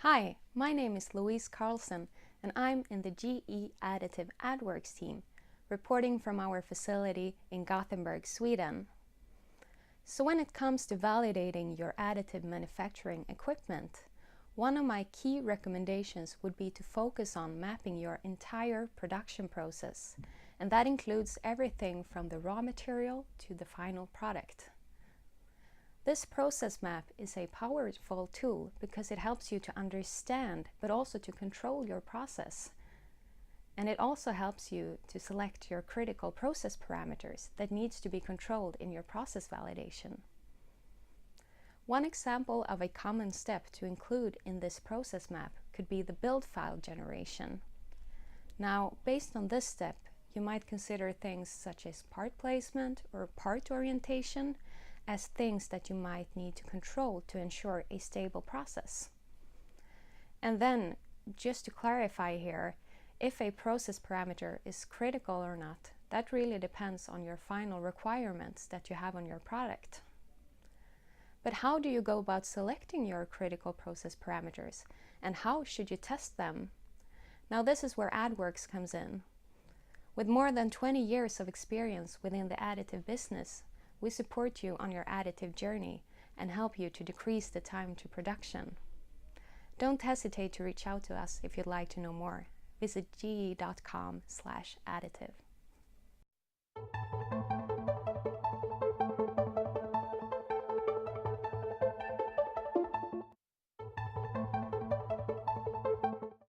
Hi, my name is Louise Karlsson and I'm in the GE Additive AdWorks team, reporting from our facility in Gothenburg, Sweden. So when it comes to validating your additive manufacturing equipment, one of my key recommendations would be to focus on mapping your entire production process, and that includes everything from the raw material to the final product. This process map is a powerful tool because it helps you to understand but also to control your process. And it also helps you to select your critical process parameters that needs to be controlled in your process validation. One example of a common step to include in this process map could be the build file generation. Now, based on this step, you might consider things such as part placement or part orientation as things that you might need to control to ensure a stable process. And then, just to clarify here, if a process parameter is critical or not, that really depends on your final requirements that you have on your product. But how do you go about selecting your critical process parameters, and how should you test them? Now this is where AdWorks comes in. With more than 20 years of experience within the additive business, we support you on your additive journey and help you to decrease the time to production. Don't hesitate to reach out to us if you'd like to know more. Visit ge.com/additive.